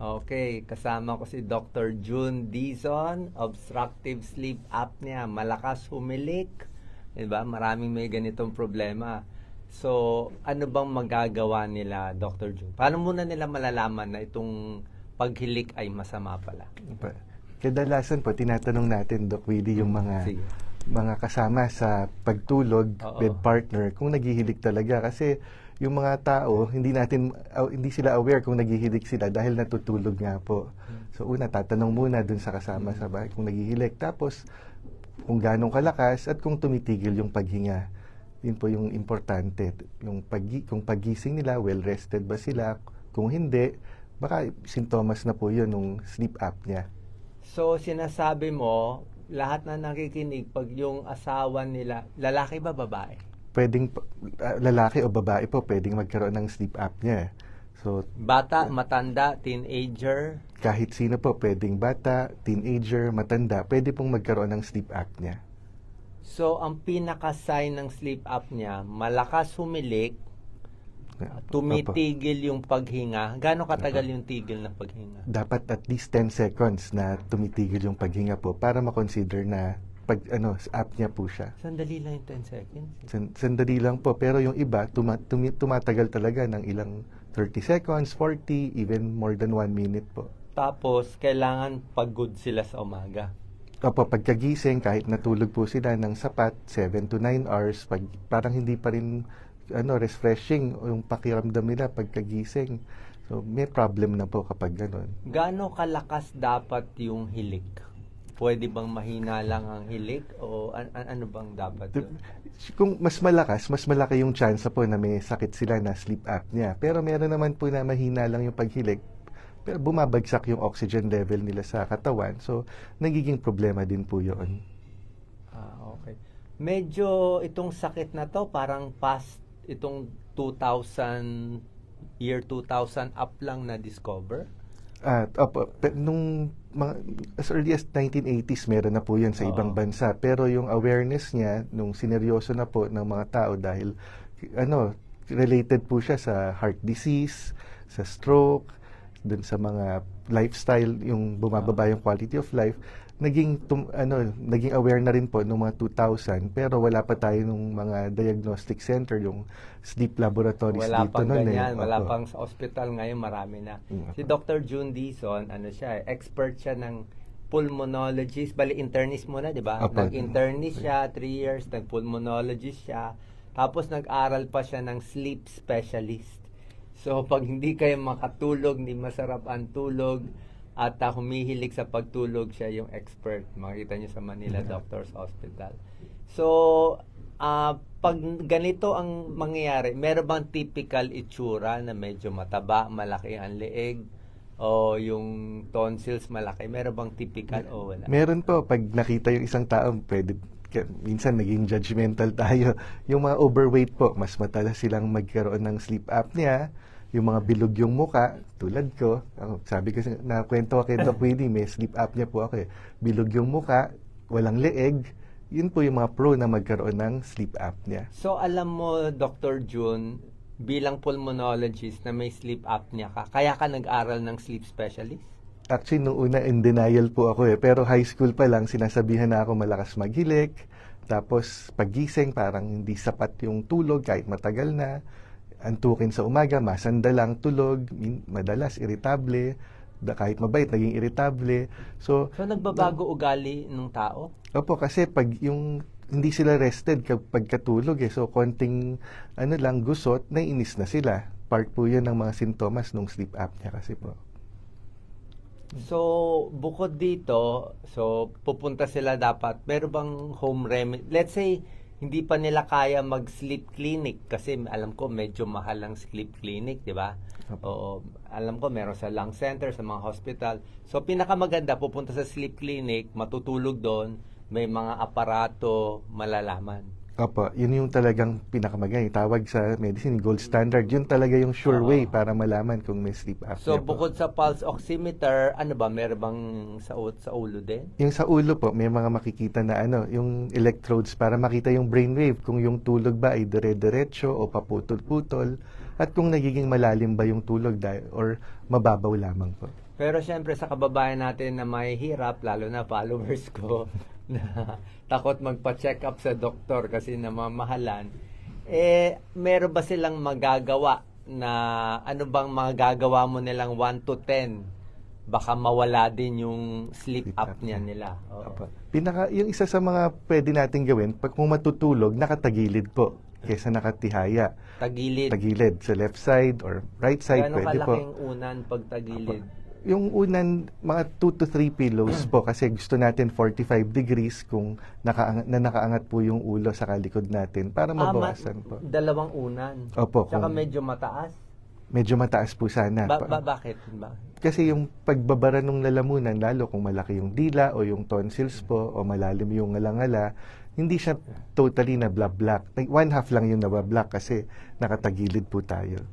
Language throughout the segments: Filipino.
Okay, kasama ko si Dr. June Dizon, obstructive sleep apnea, malakas humilik, 'di ba? Maraming may ganitong problema. So, ano bang magagawa nila, Dr. June? Paano muna nila malalaman na itong paghilik ay masama pala? Kadalasan po, tinatanong natin, Doc Willie, yung Sige. mga kasama sa pagtulog, Oo. bed partner, kung naghihilig talaga. Kasi yung mga tao, hindi sila aware kung naghihilig sila dahil natutulog nga po. So una, tatanong muna dun sa kasama sa bahay kung naghihilig. Tapos, kung ganong kalakas at kung tumitigil yung paghinga. Yun po yung importante. Kung pagising nila, well-rested ba sila? Kung hindi, baka sintomas na po yun ng sleep apnea. So, sinasabi mo, lahat na nakikinig, pag yung asawa nila, lalaki ba babae? Pwedeng lalaki o babae po pwedeng magkaroon ng sleep apnea. So, Bata, matanda, teenager? kahit sino po, pwedeng bata, teenager, matanda, pwede pong magkaroon ng sleep apnea. So, ang pinaka-sign ng sleep apnea, malakas humilik, tumitigil yung paghinga. Gaano katagal yung tigil ng paghinga? Dapat at least 10 seconds na tumitigil yung paghinga po para ma-consider na apnea po siya. Sandali lang yung 10 seconds. Sandali lang po, pero yung iba tumatagal talaga ng ilang 30 seconds, 40, even more than 1 minute po. Tapos, kailangan pagod sila sa umaga. Opo, pagkagising, kahit natulog po sila ng sapat, 7 to 9 hours, parang hindi pa rin refreshing yung pakiramdam nila pagkagising. So, may problem na po kapag gano'n. Gaano kalakas dapat yung hilik? Pwede bang mahina lang ang hilik? O ano bang dapat yun? Kung mas malakas, mas malaki yung chance po na may sakit sila na sleep apnea. Pero meron naman po na mahina lang yung paghilik, pero bumabagsak yung oxygen level nila sa katawan. So, nagiging problema din po yun. Okay. Medyo itong sakit na to, parang past itong year 2000 up lang na-discover? Opo, as early as 1980s, meron na po yun sa ibang bansa. Pero yung awareness niya, nung sineryoso na po ng mga tao dahil, related po siya sa heart disease, sa stroke, dun sa mga lifestyle, yung bumababa yung quality of life, naging aware na rin po noong mga 2000, pero wala pa tayo nung mga diagnostic center, yung sleep laboratories Wala dito pang noon. ganyan, wala pang sa hospital ngayon, marami na. Si Dr. June Dizon, expert siya ng pulmonologist, internist muna, di ba? Nag-internist siya, 3 years, nag-pulmonologist siya, tapos nag-aral pa siya ng sleep specialist. So, pag hindi kayo makatulog, hindi masarap ang tulog, at humihilig sa pagtulog, siya yung expert. Makikita nyo sa Manila Doctors Hospital. So, pag ganito ang mangyayari, meron bang typical itsura na medyo mataba, malaki ang leeg, o yung tonsils malaki? Meron bang typical o wala? Meron po. Pag nakita yung isang tao, minsan naging judgmental tayo. Yung mga overweight po, mas madalas silang magkaroon ng sleep apnea. Yung mga bilog yung muka, tulad ko, sabi ko, nakwento ko kay Doc Willie, may sleep apnea po ako eh. Bilog yung muka, walang leeg, yun po yung mga pro na magkaroon ng sleep apnea. So, alam mo, Dr. June, bilang pulmonologist na may sleep apnea ka, kaya ka nag-aral ng sleep specialist? Actually, nung una, in denial po ako eh. Pero high school pa lang, sinasabihan na ako malakas maghilik. Tapos, pagising, parang hindi sapat yung tulog kahit matagal na. Antukin sa umaga, masandalang tulog, madalas irritable, kahit mabait, naging irritable. So nagbabago ugali ng tao? Opo, kasi pag yung hindi sila rested kapag katulog so konting gusot, naiinis na sila. Part po yun ng mga sintomas ng sleep apnea kasi po. So, bukod dito, pupunta sila dapat, meron bang home remedy? Let's say, hindi pa nila kaya mag-sleep clinic kasi alam ko medyo mahal ang sleep clinic, di ba? Oo, alam ko meron sa lung center, sa mga hospital. So, pinakamaganda, pupunta sa sleep clinic, matutulog doon, may mga aparato, malalaman. Opo, yun yung talagang pinakamaganda. Tawag sa medicine, gold standard. Yun talaga yung sure way para malaman kung may sleep apnea. So, bukod sa pulse oximeter, meron bang sa ulo din? Yung sa ulo po, may mga makikita na yung electrodes para makita yung brainwave, kung yung tulog ba ay dire-diretso o paputol-putol, at kung nagiging malalim ba yung tulog or mababaw lamang po. Pero syempre sa kababayan natin na may hirap, lalo na followers ko, na takot magpa-check up sa doktor kasi namamahalan, meron ba silang magagawa na ano bang magagawa mo nilang 1 to 10? Baka mawala din yung sleep apnea nila. Oo. Yung isa sa mga pwede nating gawin, pag kung matutulog, nakatagilid po kaysa nakatihaya. Tagilid Sa left side or right side, Gano'ng pwede po. kalaking unan pag tagilid? Yung unan, mga 2 to 3 pillows po kasi gusto natin 45 degrees kung nakaangat po yung ulo sa kalikod natin para mabawasan po. Dalawang unan. Opo. Tsaka medyo mataas. Medyo mataas po sana. Bakit? Kasi yung pagbabara ng lalamunan, lalo kung malaki yung dila o yung tonsils po o malalim yung ngalangala, hindi siya totally na black. 1/2 lang yung nabablock kasi nakatagilid po tayo.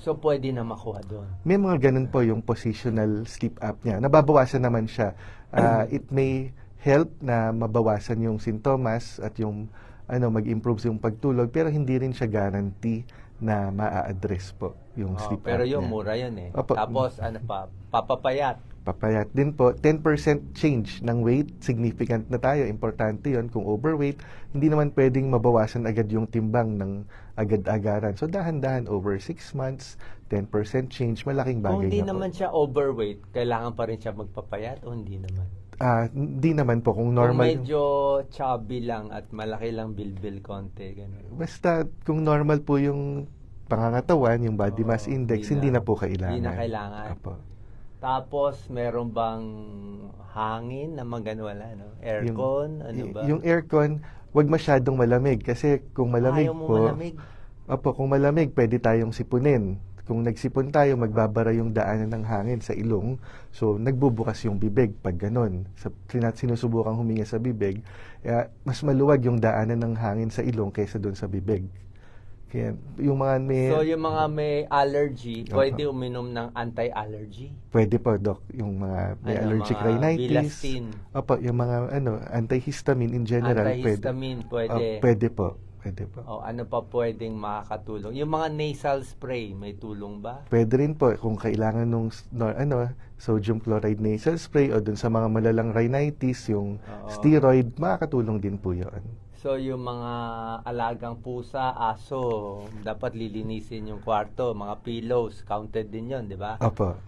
So, pwede na makuha doon. May mga ganun po yung positional sleep apnea. Nababawasan naman siya. It may help na mabawasan yung sintomas at yung mag-improve yung pagtulog, pero hindi rin siya guarantee na maa-address po yung sleep apnea. Pero yung mura yun eh. Opo. Tapos, papapayat. Papayat din po. 10% change ng weight, significant na tayo. Importante yon. Kung overweight, hindi naman pwedeng mabawasan agad yung timbang ng agad-agaran. So, dahan-dahan over 6 months, 10% change, malaking bagay na po. Kung hindi naman siya overweight, kailangan pa rin siya magpapayat o hindi naman? Hindi naman po. Kung normal. Kung medyo chubby lang at malaki lang bilbil konti. Ganun. Basta kung normal po yung pangangatawan, yung body mass index, hindi na po kailangan. Hindi na kailangan. Apo. Tapos, meron bang hangin na wala, no? Aircon? Ba? Yung aircon, wag masyadong malamig. Kasi kung malamig Ayaw mo po, malamig? kung malamig, pwede tayong sipunin. Kung nagsipon tayo, magbabara yung daanan ng hangin sa ilong. So, nagbubukas yung bibig pag ganun. Sinusubukang huminga sa bibig, mas maluwag yung daanan ng hangin sa ilong kaysa doon sa bibig. Kaya, yung mga may allergy, pwede uminom ng anti-allergy? Pwede po, Doc. Yung mga may allergic rhinitis. Bilastine. Opo, yung mga antihistamine in general. Antihistamine, pwede. Pwede po. Ano pa pwedeng makakatulong? Yung mga nasal spray, may tulong ba? Pwede rin po kung kailangan nung sodium chloride nasal spray o dun sa mga malalang rhinitis, yung steroid, makakatulong din po 'yon. So yung mga alagang pusa, aso, dapat lilinisin yung kwarto, mga pillows, counted din 'yon, di ba? Opo.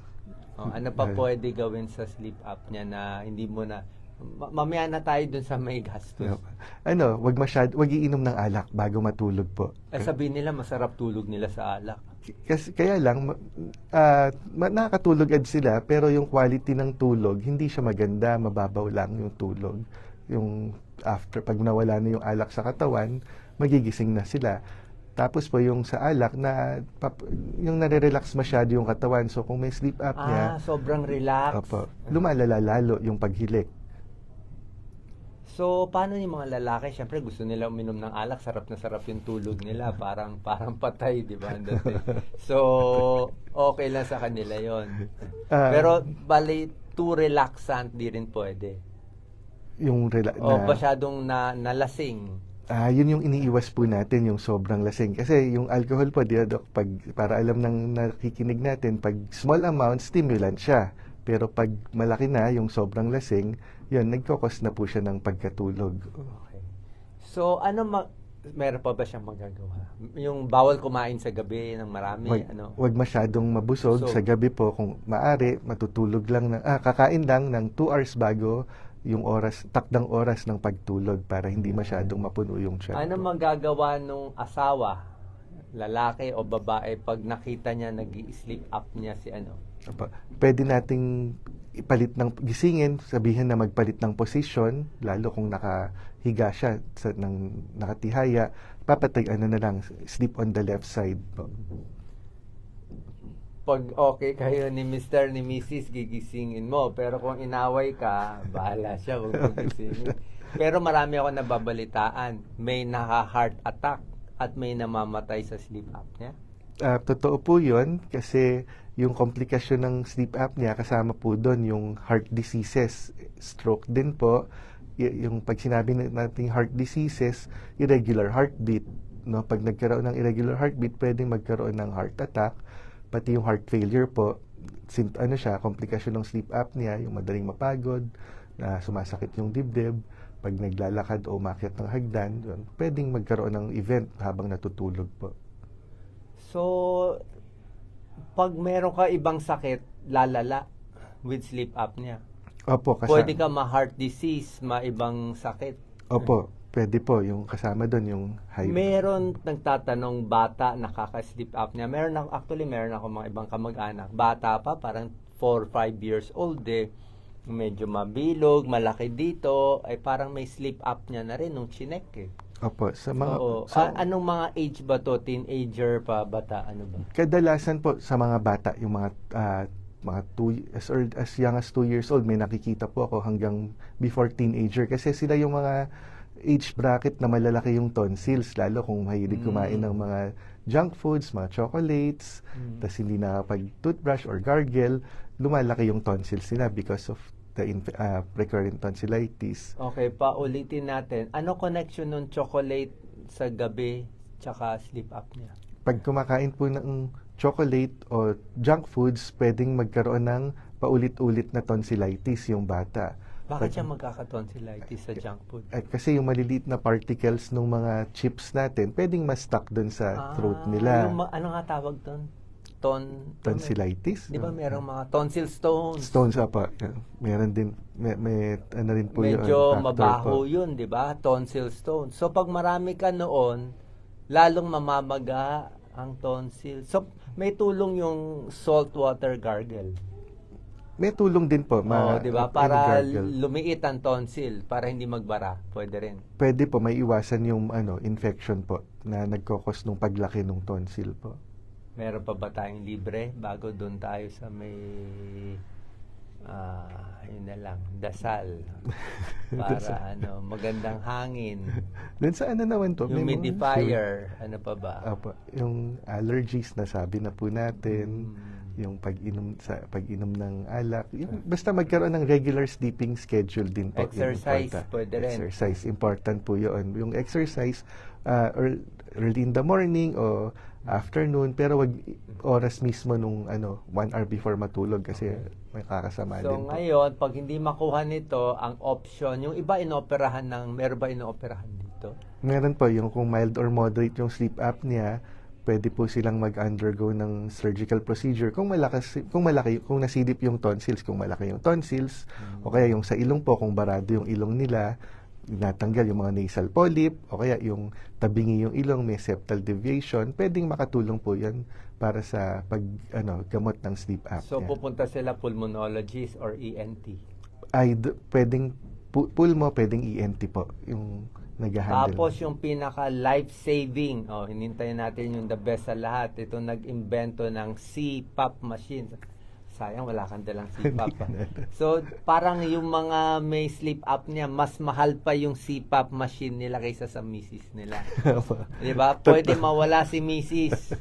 Ano pa pwede gawin sa sleep apnea na hindi mo na mamaya na tayo dun sa may gastos. Wag iinom ng alak bago matulog po. Sabihin nila masarap tulog nila sa alak. Kaya lang nakakatulog sila pero yung quality ng tulog hindi siya maganda, mababaw lang yung tulog. Yung after pag nawala na yung alak sa katawan, magigising na sila. Tapos po yung sa alak yung nare-relax masyado yung katawan. So kung may sleep apnea, sobrang relax. Lumalala lalo yung paghilik. So, paano yung mga lalaki? Siyempre, gusto nila uminom ng alak. Sarap na sarap yung tulog nila. Parang patay, di ba? So, okay lang sa kanila yon. Pero, bali, too relaxant, di rin pwede. Masyadong nalasing. Yun yung iniiwas po natin, yung sobrang lasing. Kasi yung alcohol po, Doc, para alam ng nakikinig natin, pag small amount, stimulant siya. Pero pag malaki na, yung sobrang lasing, yun, nagkokos na po siya ng pagkatulog. Okay. So, meron pa ba siyang magagawa? Yung bawal kumain sa gabi ng marami? Wag masyadong mabusog sa gabi po. Kung maaari, matutulog lang, kakain lang ng 2 hours bago yung takdang oras ng pagtulog para hindi masyadong mapuno yung tiyan. Ano magagawa nung asawa, lalaki o babae, pag nakita niya nag-i-sleep apnea si Pwede nating ipalit gisingin, sabihin na magpalit ng posisyon, lalo kung nakahiga siya nakatihaya, na lang, sleep on the left side po. Pag okay kayo ni Mr. ni Mrs., gigisingin mo. Pero kung inaway ka, bahala siya, huwag mo gisingin. Pero marami ako nababalitaan, may naka-heart attack at may namamatay sa sleep apnea. Totoo po yun, kasi yung komplikasyon ng sleep apnea, kasama po doon yung heart diseases, stroke din po. Yung pag sinabi natin heart diseases, irregular heartbeat. Pag nagkaroon ng irregular heartbeat, pwedeng magkaroon ng heart attack, pati yung heart failure po, ano siya, komplikasyon ng sleep apnea, yung madaling mapagod, na sumasakit yung dibdib, pag naglalakad o umakyat ng hagdan, yun, pwedeng magkaroon ng event habang natutulog po. So, pag meron ka ibang sakit, lalala with sleep apnea. Opo, Pwede ka ma-heart disease, ma-ibang sakit. Opo, pwede po. Yung kasama doon, yung high. Meron nagtatanong bata nakaka-sleep apnea. Meron ako mga ibang kamag-anak. Bata pa, parang 4-5 years old medyo mabilog, malaki dito, ay parang may sleep apnea na rin nung chinek Opo, sa mga anong mga age ba to? Teenager pa, bata, ano ba? Kadalasan po sa mga bata, yung mga 2 as young as 2 years old, may nakikita po ako hanggang before teenager kasi sila yung mga age bracket na malalaki yung tonsils, lalo kung mahilig kumain ng mga junk foods, mga chocolates, tas hindi nakapag-toothbrush or gargle, lumalaki yung tonsils nila because of the recurrent tonsillitis. Okay, paulitin natin. Ano connection ng chocolate sa gabi tsaka sleep apnea? Pag kumakain po ng chocolate o junk foods, pwedeng magkaroon ng paulit-ulit na tonsillitis yung bata. Bakit siya magkaka-tonsillitis sa junk food? Kasi yung maliliit na particles ng mga chips natin, pwedeng ma-stuck dun sa throat nila. Ano nga tawag doon? Tonsillitis? Di ba merong mga tonsil stones? Stones, apa. Meron din, may ano rin po yun. Medyo mabaho yun, di ba? Tonsil stones. So, pag marami ka noon, lalong mamamaga ang tonsil. So, may tulong yung salt water gargle. May tulong din po. Di ba? Para lumiit ang tonsil, para hindi magbara. Pwede rin. Pwede po, may iwasan yung infection po na nagkokos ng paglaki ng tonsil po. Meron pa ba tayong libre bago doon tayo sa may yun na lang, dasal para magandang hangin. Doon sa naman po, humidifier, ano pa ba? Yung allergies na sabi na po natin, yung pag-inom ng alak, basta magkaroon ng regular sleeping schedule din po. Exercise, pwede rin. Exercise, important po yun. Yung exercise, early in the morning o afternoon, pero wag oras mismo nung 1 hour before matulog kasi may kakasama din po. So ngayon, pag hindi makuha nito, ang option, yung iba meron ba inooperahan dito? Meron po, yung kung mild or moderate yung sleep apnea, pwede po silang mag-undergo ng surgical procedure kung nasilip yung tonsils, kung malaki yung tonsils, o kaya yung sa ilong po, kung barado yung ilong nila, natanggal yung mga nasal polyp, o kaya yung tabingi yung ilong, may septal deviation, pwedeng makatulong po yan para sa gamot ng sleep apnea. So, pupunta sila pulmonologist or ENT? Pwedeng pulmo, pwedeng ENT po, yung nag-handle. Tapos yung pinaka life-saving, hinintayin natin yung the best sa lahat, ito nag-invento ng CPAP machine. Sayang, wala kang dalang CPAP. So, parang yung mga may sleep apnea, mas mahal pa yung CPAP machine nila kaysa sa misis nila. Diba? Pwede mawala si misis.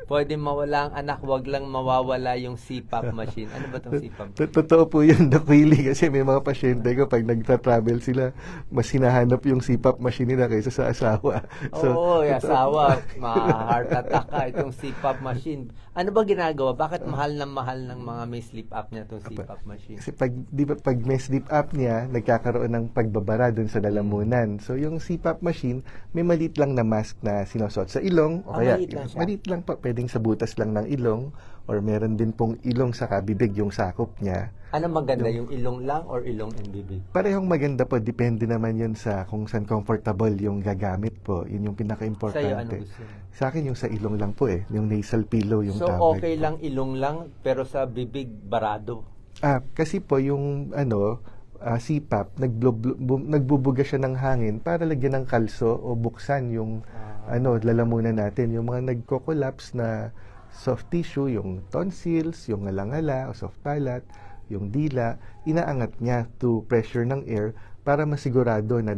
Pwede mawala ang anak, wag lang mawawala yung CPAP machine. Ano ba itong CPAP? Totoo po yun, Doc Willie, kasi may mga pasyente ko, pag nagta-travel sila, mas hinahanap yung CPAP machine nila kaysa sa asawa. Oo, asawa, ma-heart attack ka, itong CPAP machine. Ano ba ginagawa? Bakit mahal ng mga may sleep apnea itong CPAP machine? Kasi pag may sleep apnea, nagkakaroon ng pagbabara dun sa lalamunan. So, yung CPAP machine, may maliit lang na mask na sinusuot sa ilong. O kaya, maliit lang pa, pwedeng sa butas lang ng ilong, or meron din pong ilong sa bibig, yung sakop niya. Ano maganda, yung ilong lang or ilong and bibig? Parehong maganda po, depende naman yun sa kung saan comfortable yung gagamit po. Yun yung pinaka-importante. Sa'yo, ano gusto mo? Sa akin yung sa ilong lang po yung nasal pillow yung so, tawag. So, okay lang ilong lang, pero sa bibig, barado? Kasi po yung CPAP, nagbubuga siya ng hangin para lagyan ng kalso o buksan yung lalamunan natin. Yung mga nagko-collapse na soft tissue, yung tonsils, yung ngalangala o soft palate, yung dila, inaangat niya to pressure ng air para masigurado na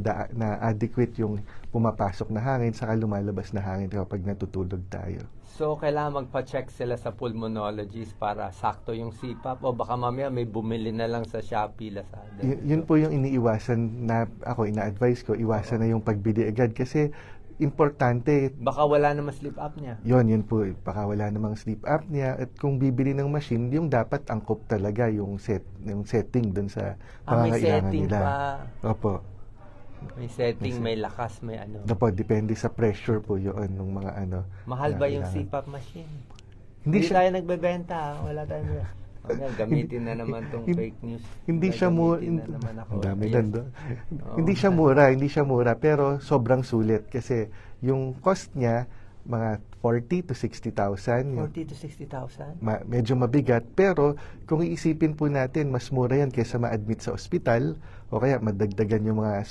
adequate yung pumapasok na hangin saka lumalabas na hangin kapag natutulog tayo. So, kailangan magpa-check sila sa pulmonologist para sakto yung CPAP o baka mamaya may bumili na lang sa Shopee, Lazada. Yun po yung iniiwasan na ako, ina-advise ko, iwasan na yung pagbili agad kasi importante. Baka wala naman sleep apnea. Yun po. Baka wala namang sleep apnea. At kung bibili ng machine, yung dapat angkop talaga yung setting dun sa pangangailangan nila. May setting pa. Opo. May setting, may lakas, may ano. Opo, depende sa pressure po yun ng mga ano. Mahal ba yung CPAP machine? Hindi tayo nagbebenta. Wala tayong gamitin na naman tong fake news. Hindi siya mura. Hindi siya mura pero sobrang sulit kasi yung cost niya mga 40 to 60,000. 40 to 60,000? Medyo mabigat pero kung iisipin po natin mas mura yan kaysa ma-admit sa ospital o kaya madagdagan yung mga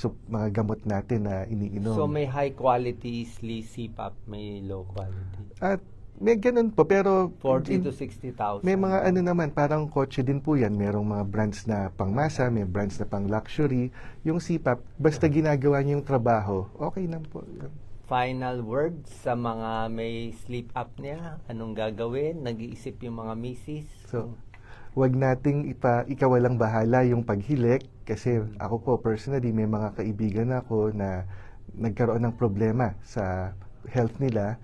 gamot natin na iniinom. So may high quality CPAP, may low quality. At may ganun po, pero 40 to 60,000. may mga ano naman, parang kotse din po yan. Merong mga brands na pangmasa, may brands na pang luxury. Yung CPAP, basta ginagawa niyo yung trabaho, okay lang po. Final words sa mga may sleep apnea, anong gagawin? Nag-iisip yung mga misis? So, wag nating ikawalang bahala yung paghilik kasi ako po personally may mga kaibigan ako na nagkaroon ng problema sa health nila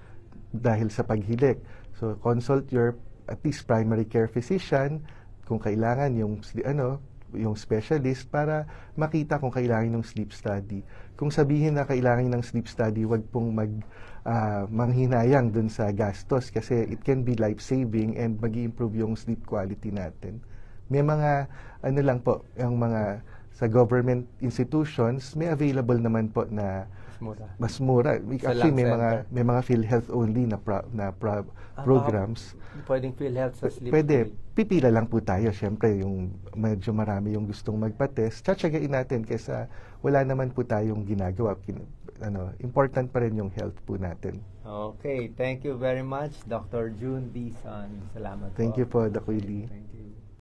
dahil sa paghilik. So, consult your at least primary care physician kung kailangan yung specialist para makita kung kailangan ng sleep study. Kung sabihin na kailangan ng sleep study, wag pong manghinayang dun sa gastos kasi it can be life-saving and mag-improve yung sleep quality natin. May mga, lang po, yung mga sa government institutions, may available naman po na mas mura. Actually, may mga PhilHealth only na programs. Pwedeng PhilHealth sa sleep. Pwede. Pipila lang po tayo. Siyempre, yung medyo marami yung gustong magpa-test. Tsatsagain natin kaysa wala naman po tayong ginagawa. Important pa rin yung health po natin. Okay. Thank you very much, Dr. June Dizon. Salamat po. Thank you po, Dr. Willie. Thank you.